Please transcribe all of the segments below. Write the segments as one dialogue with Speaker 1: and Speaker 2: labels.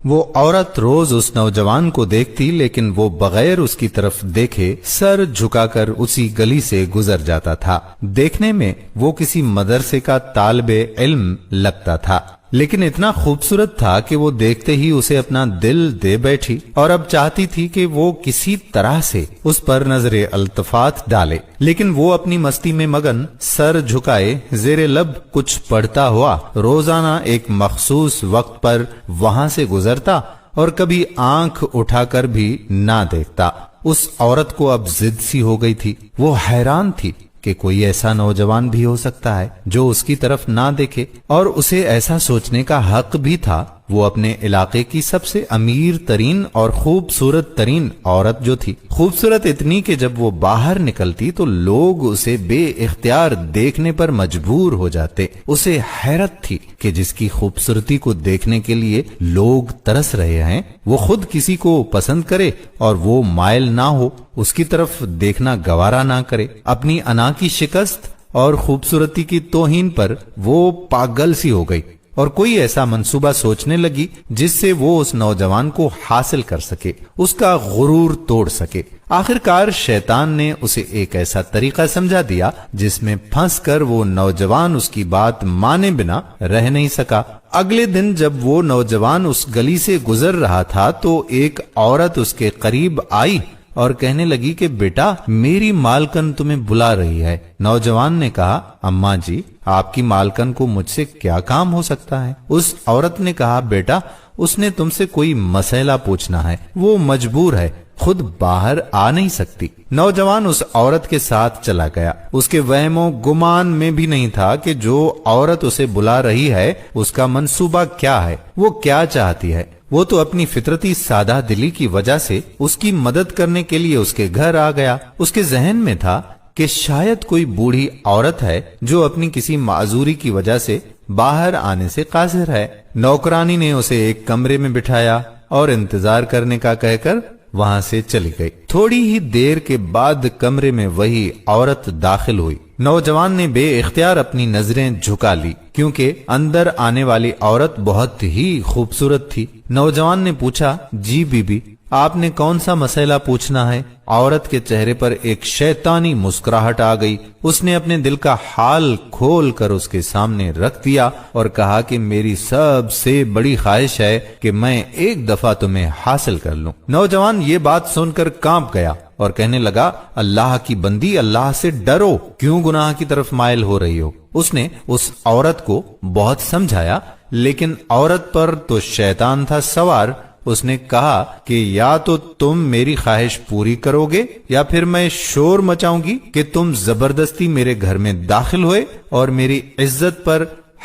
Speaker 1: وہ عورت روز اس نوجوان کو دیکھتی، لیکن وہ بغیر اس کی طرف دیکھے سر جھکا کر اسی گلی سے گزر جاتا تھا۔ دیکھنے میں وہ کسی مدرسے کا طالب علم لگتا تھا، لیکن اتنا خوبصورت تھا کہ وہ دیکھتے ہی اسے اپنا دل دے بیٹھی، اور اب چاہتی تھی کہ وہ کسی طرح سے اس پر نظر التفات ڈالے، لیکن وہ اپنی مستی میں مگن سر جھکائے زیر لب کچھ پڑھتا ہوا روزانہ ایک مخصوص وقت پر وہاں سے گزرتا اور کبھی آنکھ اٹھا کر بھی نہ دیکھتا۔ اس عورت کو اب ضد سی ہو گئی تھی۔ وہ حیران تھی کہ کوئی ایسا نوجوان بھی ہو سکتا ہے جو اس کی طرف نہ دیکھے، اور اسے ایسا سوچنے کا حق بھی تھا۔ وہ اپنے علاقے کی سب سے امیر ترین اور خوبصورت ترین عورت جو تھی، خوبصورت اتنی کہ جب وہ باہر نکلتی تو لوگ اسے بے اختیار دیکھنے پر مجبور ہو جاتے۔ اسے حیرت تھی کہ جس کی خوبصورتی کو دیکھنے کے لیے لوگ ترس رہے ہیں، وہ خود کسی کو پسند کرے اور وہ مائل نہ ہو، اس کی طرف دیکھنا گوارا نہ کرے۔ اپنی انا کی شکست اور خوبصورتی کی توہین پر وہ پاگل سی ہو گئی اور کوئی ایسا منصوبہ سوچنے لگی جس سے وہ اس نوجوان کو حاصل کر سکے، اس کا غرور توڑ سکے۔ آخرکار شیطان نے اسے ایک ایسا طریقہ سمجھا دیا جس میں پھنس کر وہ نوجوان اس کی بات مانے بنا رہ نہیں سکا۔ اگلے دن جب وہ نوجوان اس گلی سے گزر رہا تھا تو ایک عورت اس کے قریب آئی اور کہنے لگی کہ بیٹا، میری مالکن تمہیں بلا رہی ہے۔ نوجوان نے کہا، اماں جی، آپ کی مالکن کو مجھ سے کیا کام ہو سکتا ہے؟ اس عورت نے کہا، بیٹا، اس نے تم سے کوئی مسئلہ پوچھنا ہے، وہ مجبور ہے، خود باہر آ نہیں سکتی۔ نوجوان اس عورت کے ساتھ چلا گیا۔ اس کے وہم و گمان میں بھی نہیں تھا کہ جو عورت اسے بلا رہی ہے اس کا منصوبہ کیا ہے، وہ کیا چاہتی ہے۔ وہ تو اپنی فطرتی سادہ دلی کی وجہ سے اس کی مدد کرنے کے لیے اس کے گھر آ گیا۔ اس کے ذہن میں تھا کہ شاید کوئی بوڑھی عورت ہے جو اپنی کسی معذوری کی وجہ سے باہر آنے سے قاصر ہے۔ نوکرانی نے اسے ایک کمرے میں بٹھایا اور انتظار کرنے کا کہہ کر وہاں سے چلی گئی۔ تھوڑی ہی دیر کے بعد کمرے میں وہی عورت داخل ہوئی۔ نوجوان نے بے اختیار اپنی نظریں جھکا لی کیونکہ اندر آنے والی عورت بہت ہی خوبصورت تھی۔ نوجوان نے پوچھا، جی بی بی، آپ نے کون سا مسئلہ پوچھنا ہے؟ عورت کے چہرے پر ایک شیطانی مسکراہٹ آ گئی۔ اس نے اپنے دل کا حال کھول کر اس کے سامنے رکھ دیا اور کہا کہ میری سب سے بڑی خواہش ہے کہ میں ایک دفعہ تمہیں حاصل کر لوں۔ نوجوان یہ بات سن کر کانپ گیا اور کہنے لگا، اللہ کی بندی، اللہ سے ڈرو، کیوں گناہ کی طرف مائل ہو رہی ہو؟ اس نے اس عورت کو بہت سمجھایا، لیکن عورت پر تو شیطان تھا سوار۔ اس نے کہا کہ یا تو تم میری خواہش پوری کرو گے یا پھر میں شور مچاؤں گی کہ تم زبردستی میرے گھر میں داخل ہوئے اور میری عزت پر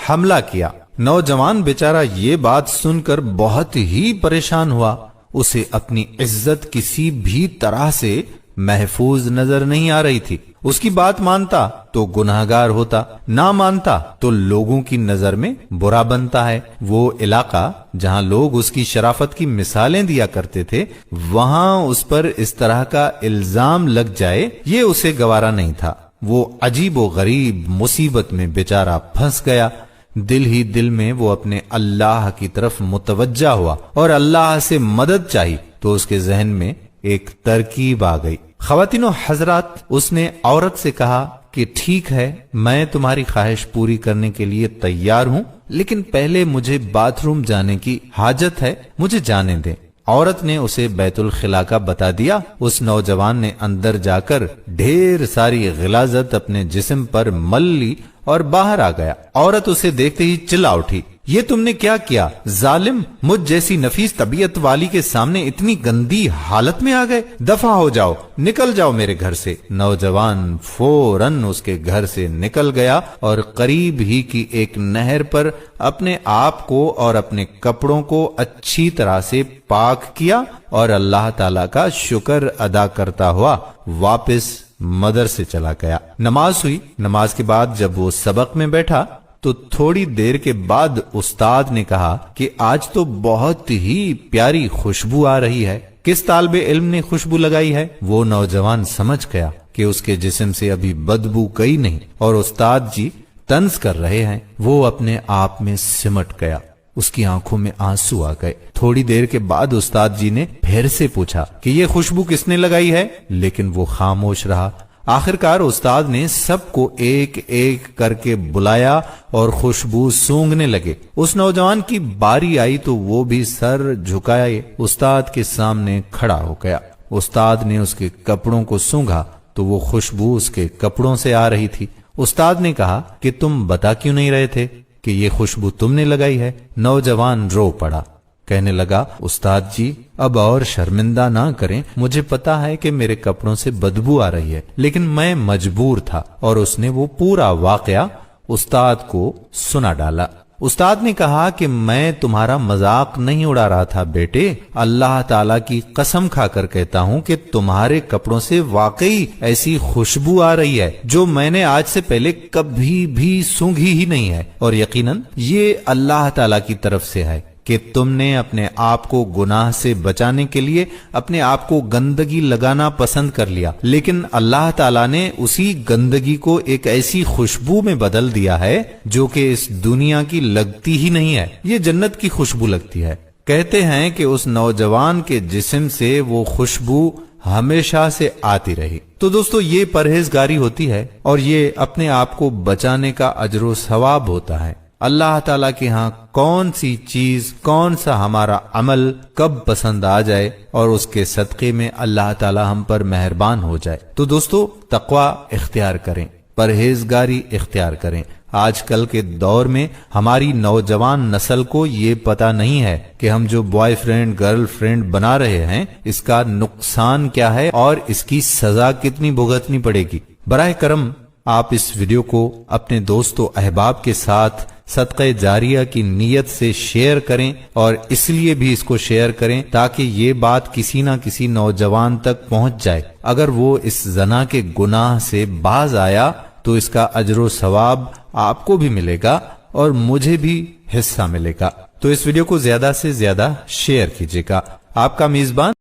Speaker 1: حملہ کیا۔ نوجوان بیچارہ یہ بات سن کر بہت ہی پریشان ہوا۔ اسے اپنی عزت کسی بھی طرح سے محفوظ نظر نہیں آ رہی تھی۔ اس کی بات مانتا تو گناہگار ہوتا، نہ مانتا تو لوگوں کی نظر میں برا بنتا ہے۔ وہ علاقہ جہاں لوگ اس کی شرافت کی مثالیں دیا کرتے تھے، وہاں اس پر اس طرح کا الزام لگ جائے یہ اسے گوارا نہیں تھا۔ وہ عجیب و غریب مصیبت میں بیچارہ پھنس گیا۔ دل ہی دل میں وہ اپنے اللہ کی طرف متوجہ ہوا اور اللہ سے مدد چاہی تو اس کے ذہن میں ایک ترکیب آ گئی۔ خواتین و حضرات، اس نے عورت سے کہا کہ ٹھیک ہے، میں تمہاری خواہش پوری کرنے کے لیے تیار ہوں، لیکن پہلے مجھے باتھ روم جانے کی حاجت ہے، مجھے جانے دیں۔ عورت نے اسے بیت الخلا کا بتا دیا۔ اس نوجوان نے اندر جا کر ڈھیر ساری غلاظت اپنے جسم پر مل لی اور باہر آ گیا۔ عورت اسے دیکھتے ہی چلا اٹھی، یہ تم نے کیا کیا ظالم؟ مجھ جیسی نفیس طبیعت والی کے سامنے اتنی گندی حالت میں آ گئے، دفع ہو جاؤ، نکل جاؤ میرے گھر سے۔ نوجوان فوراً اس کے گھر سے نکل گیا اور قریب ہی کی ایک نہر پر اپنے آپ کو اور اپنے کپڑوں کو اچھی طرح سے پاک کیا اور اللہ تعالی کا شکر ادا کرتا ہوا واپس مدرسے چلا گیا۔ نماز ہوئی۔ نماز کے بعد جب وہ سبق میں بیٹھا تو تھوڑی دیر کے بعد استاد نے کہا کہ آج تو بہت ہی پیاری خوشبو آ رہی ہے۔ کس طالب علم نے خوشبو لگائی ہے؟ وہ نوجوان سمجھ گیا کہ اس کے جسم سے ابھی بدبو گئی نہیں اور استاد جی طنز کر رہے ہیں۔ وہ اپنے آپ میں سمٹ گیا۔ اس کی آنکھوں میں آنسو آ گئے۔ تھوڑی دیر کے بعد استاد جی نے پھر سے پوچھا کہ یہ خوشبو کس نے لگائی ہے، لیکن وہ خاموش رہا۔ آخرکار استاد نے سب کو ایک ایک کر کے بلایا اور خوشبو سونگھنے لگے۔ اس نوجوان کی باری آئی تو وہ بھی سر جھکائے استاد کے سامنے کھڑا ہو گیا۔ استاد نے اس کے کپڑوں کو سونگھا تو وہ خوشبو اس کے کپڑوں سے آ رہی تھی۔ استاد نے کہا کہ تم بتا کیوں نہیں رہے تھے کہ یہ خوشبو تم نے لگائی ہے؟ نوجوان رو پڑا، کہنے لگا استاد جی اب اور شرمندہ نہ کریں، مجھے پتا ہے کہ میرے کپڑوں سے بدبو آ رہی ہے، لیکن میں مجبور تھا۔ اور اس نے وہ پورا واقعہ استاد کو سنا ڈالا۔ استاد نے کہا کہ میں تمہارا مذاق نہیں اڑا رہا تھا بیٹے، اللہ تعالیٰ کی قسم کھا کر کہتا ہوں کہ تمہارے کپڑوں سے واقعی ایسی خوشبو آ رہی ہے جو میں نے آج سے پہلے کبھی بھی سونگھی ہی نہیں ہے، اور یقیناً یہ اللہ تعالیٰ کی طرف سے ہے کہ تم نے اپنے آپ کو گناہ سے بچانے کے لیے اپنے آپ کو گندگی لگانا پسند کر لیا، لیکن اللہ تعالیٰ نے اسی گندگی کو ایک ایسی خوشبو میں بدل دیا ہے جو کہ اس دنیا کی لگتی ہی نہیں ہے، یہ جنت کی خوشبو لگتی ہے۔ کہتے ہیں کہ اس نوجوان کے جسم سے وہ خوشبو ہمیشہ سے آتی رہی۔ تو دوستو یہ پرہیزگاری ہوتی ہے اور یہ اپنے آپ کو بچانے کا اجر و ثواب ہوتا ہے۔ اللہ تعالیٰ کے ہاں کون سی چیز، کون سا ہمارا عمل کب پسند آ جائے اور اس کے صدقے میں اللہ تعالیٰ ہم پر مہربان ہو جائے۔ تو دوستو تقوی اختیار کریں، پرہیزگاری اختیار کریں۔ آج کل کے دور میں ہماری نوجوان نسل کو یہ پتا نہیں ہے کہ ہم جو بوائے فرینڈ گرل فرینڈ بنا رہے ہیں اس کا نقصان کیا ہے اور اس کی سزا کتنی بھگتنی پڑے گی۔ براہ کرم آپ اس ویڈیو کو اپنے دوست و احباب کے ساتھ صدقہ جاریہ کی نیت سے شیئر کریں، اور اس لیے بھی اس کو شیئر کریں تاکہ یہ بات کسی نہ کسی نوجوان تک پہنچ جائے۔ اگر وہ اس زنا کے گناہ سے باز آیا تو اس کا اجر و ثواب آپ کو بھی ملے گا اور مجھے بھی حصہ ملے گا۔ تو اس ویڈیو کو زیادہ سے زیادہ شیئر کیجیے گا۔ آپ کا میزبان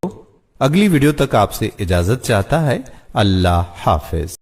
Speaker 1: اگلی ویڈیو تک آپ سے اجازت چاہتا ہے۔ اللہ حافظ۔